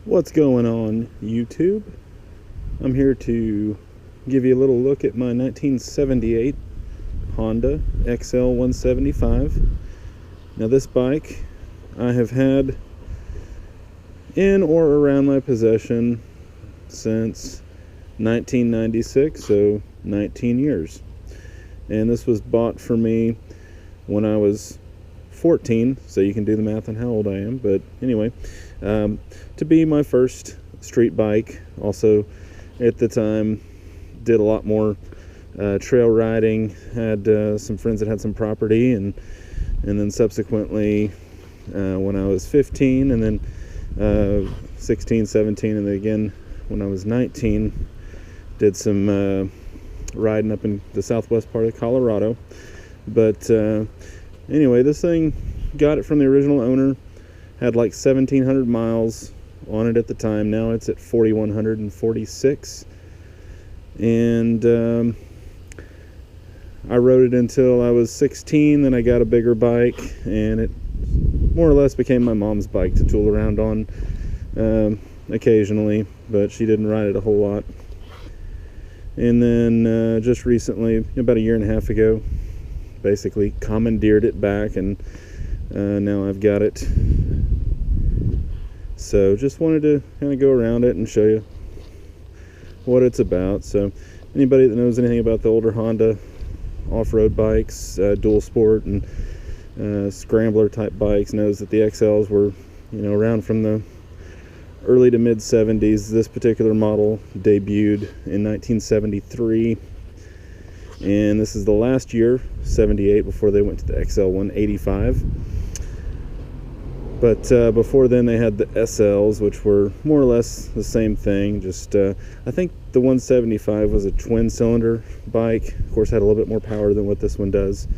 What's going on, YouTube? I'm here to give you a little look at my 1978 Honda XL175. Now this bike I have had in or around my possession since 1996, so 19 years. And this was bought for me when I was 14, so you can do the math on how old I am. But anyway, to be my first street bike. Also, at the time, did a lot more trail riding. Had some friends that had some property, and then subsequently, when I was 15, and then 16, 17, and then again when I was 19, did some riding up in the southwest part of Colorado. But anyway, this thing, got it from the original owner, had like 1,700 miles on it at the time. Now it's at 4,146, and I rode it until I was 16. Then I got a bigger bike, and it more or less became my mom's bike to tool around on occasionally, but she didn't ride it a whole lot. And then just recently, about a year and a half ago, basically commandeered it back, and now I've got it. So just wanted to kind of go around it and show you what it's about. So anybody that knows anything about the older Honda off-road bikes, dual sport and scrambler type bikes, knows that the XLs were, around from the early to mid 70s. This particular model debuted in 1973, and this is the last year, 78, before they went to the XL185. But before then they had the SLs, which were more or less the same thing. Just I think the 175 was a twin cylinder bike. Of course, had a little bit more power than what this one does.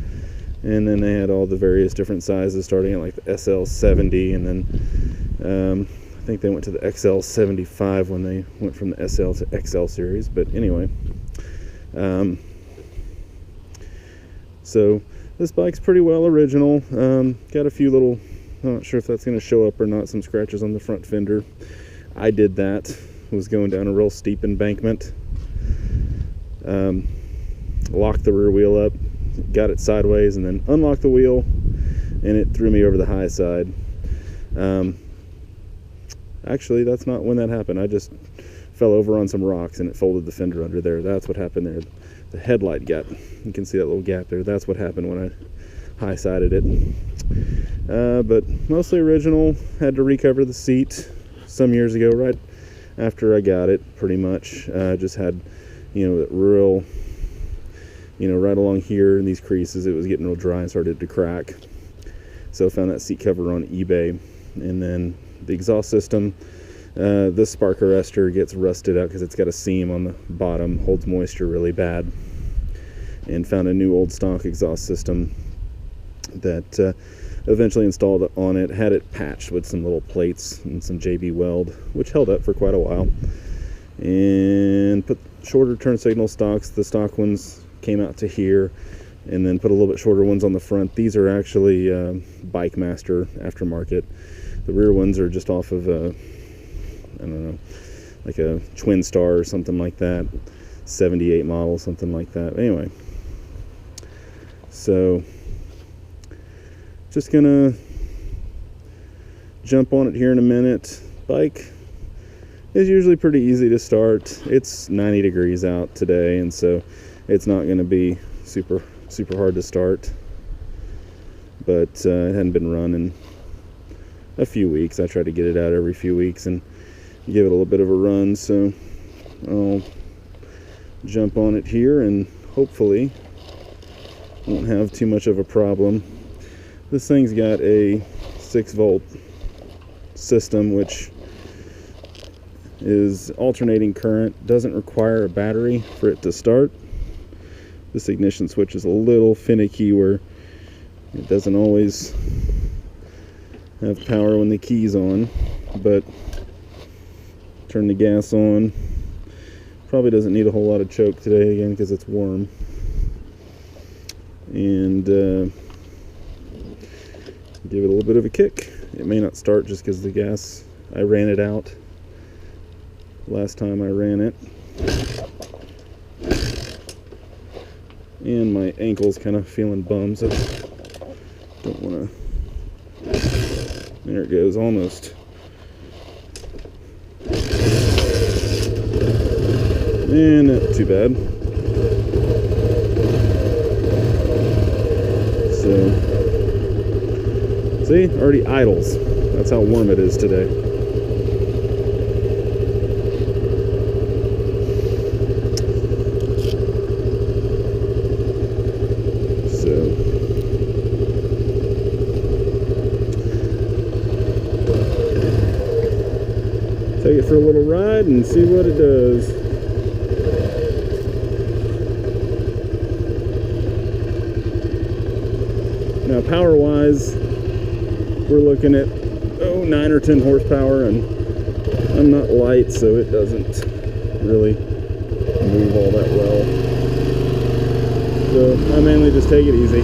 And then they had all the various different sizes, starting at like the SL70, and then I think they went to the XL75 when they went from the SL to XL series. But anyway, so this bike's pretty well original. Got a few little, I'm not sure if that's going to show up or not, some scratches on the front fender. I did that. Was going down a real steep embankment. Locked the rear wheel up, got it sideways, and then unlocked the wheel, and it threw me over the high side. Actually, that's not when that happened. I just fell over on some rocks, and it folded the fender under there. That's what happened there. The headlight gap, you can see that little gap there. That's what happened when I high-sided it. But mostly original. Had to recover the seat some years ago, right after I got it, pretty much. Just had, real, right along here in these creases, it was getting real dry and started to crack. So I found that seat cover on eBay. And then the exhaust system, this spark arrestor gets rusted out because it's got a seam on the bottom, holds moisture really bad. And found a new old stock exhaust system that eventually installed on it. Had it patched with some little plates and some JB Weld, which held up for quite a while. And put shorter turn signal stocks. The stock ones came out to here, and then put a little bit shorter ones on the front. These are actually Bike Master aftermarket. The rear ones are just off of I don't know, like a Twin Star or something like that, 78 model, something like that. Anyway, so just gonna jump on it here in a minute. Bike is usually pretty easy to start. It's 90 degrees out today, and so it's not going to be super hard to start. But it hadn't been run in a few weeks. I try to get it out every few weeks and give it a little bit of a run. So I'll jump on it here and hopefully won't have too much of a problem. This thing's got a 6-volt system, which is alternating current. Doesn't require a battery for it to start. This ignition switch is a little finicky, where it doesn't always have power when the key's on, but turn the gas on. Probably doesn't need a whole lot of choke today, again, because it's warm. And give it a little bit of a kick. It may not start just because the gas, I ran it out last time I ran it. And my ankle's kind of feeling bummed, so don't want to. There it goes, almost. And not too bad. So, see, already idles. That's how warm it is today. So, take it for a little ride and see what it does. Now, power-wise, we're looking at 9 or 10 horsepower, and I'm not light, so it doesn't really move all that well. So I mainly just take it easy.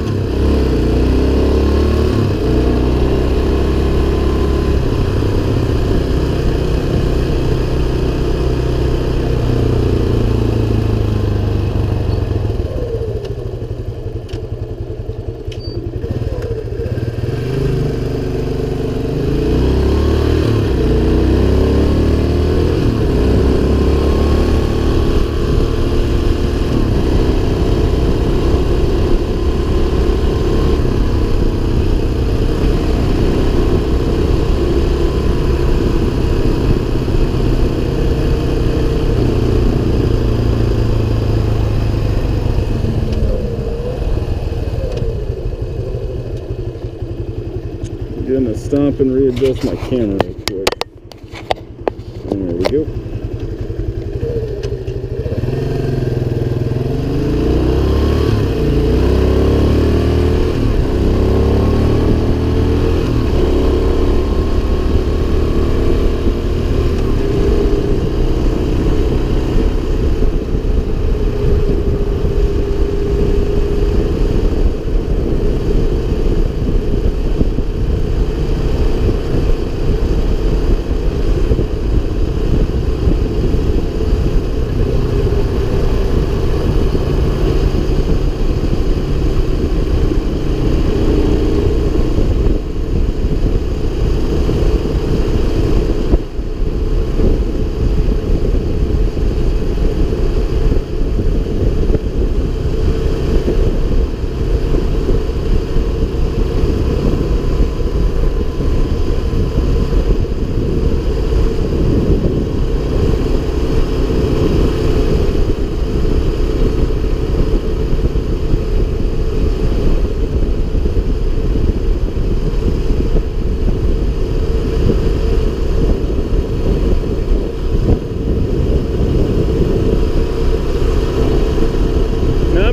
Gonna stop and readjust my camera real quick. There we go.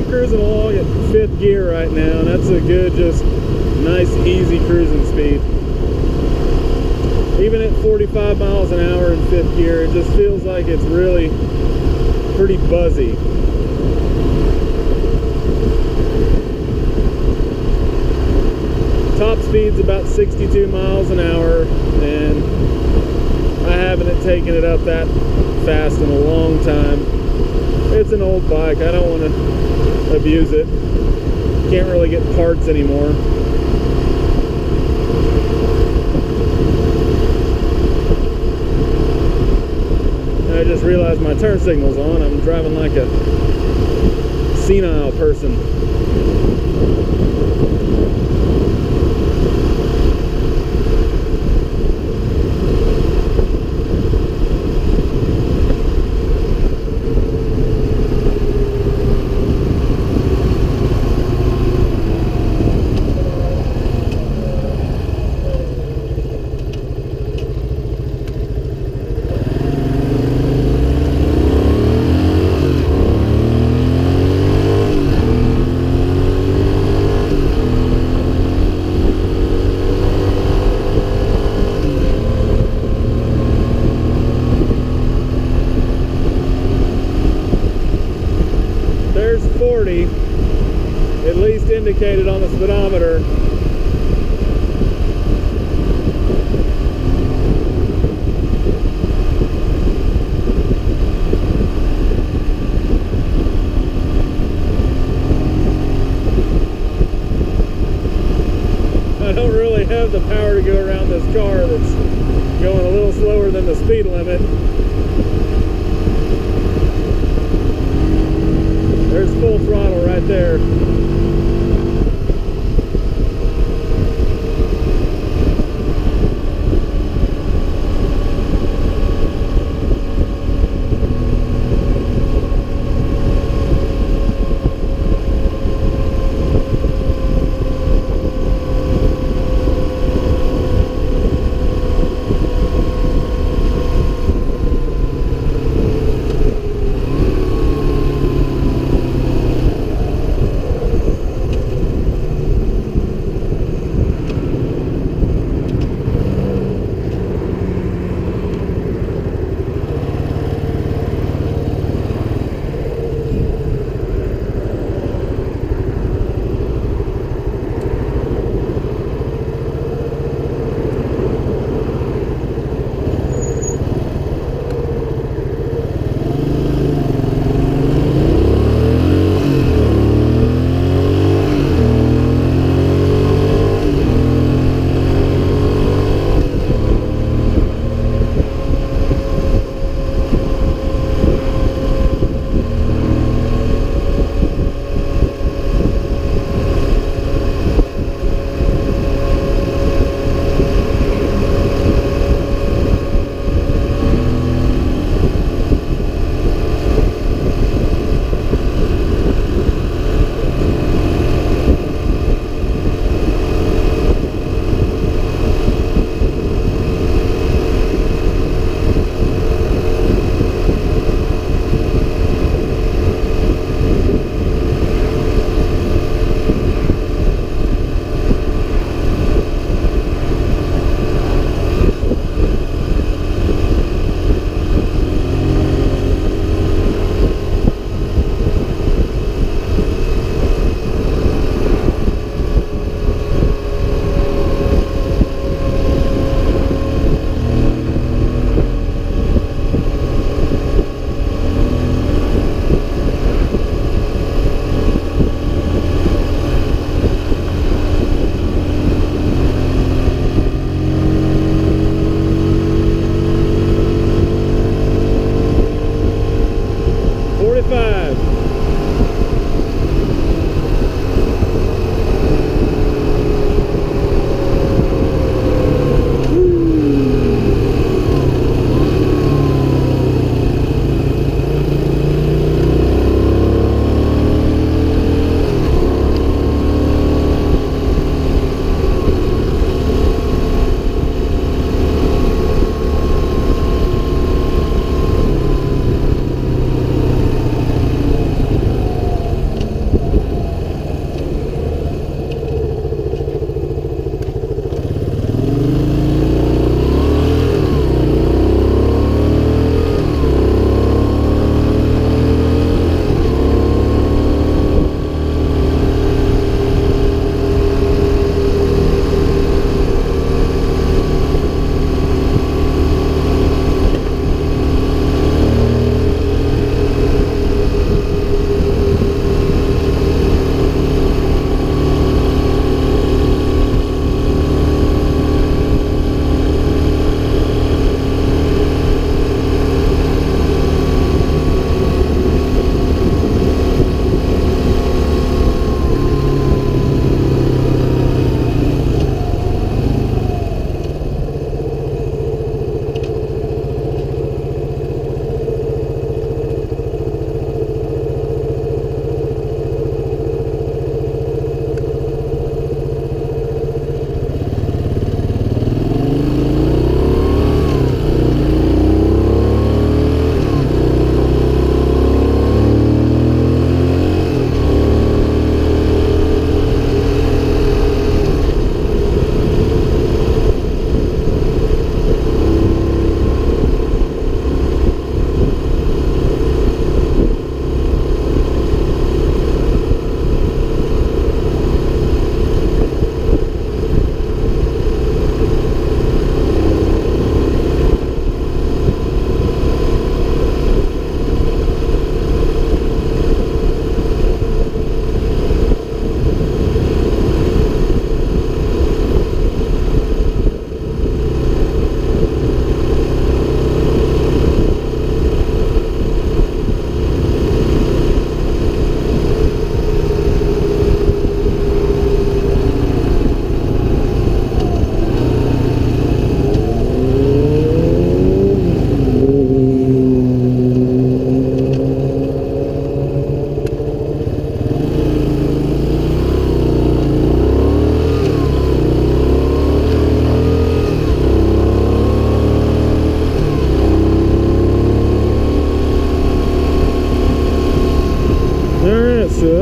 Cruising along at 5th gear right now, and that's a good, just nice, easy cruising speed. Even at 45 miles an hour in 5th gear, it just feels like it's really pretty buzzy. Top speed's about 62 miles an hour, and I haven't taken it up that fast in a long time. It's an old bike, I don't want to abuse it. Can't really get parts anymore. And I just realized my turn signal's on. I'm driving like a senile person. There's 40, at least indicated on the speedometer. actually have the power to go around this car that's going a little slower than the speed limit. There's full throttle right there.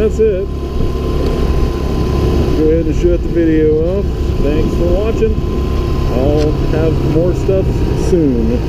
that's it. Go ahead and shut the video off. Thanks for watching. I'll have more stuff soon.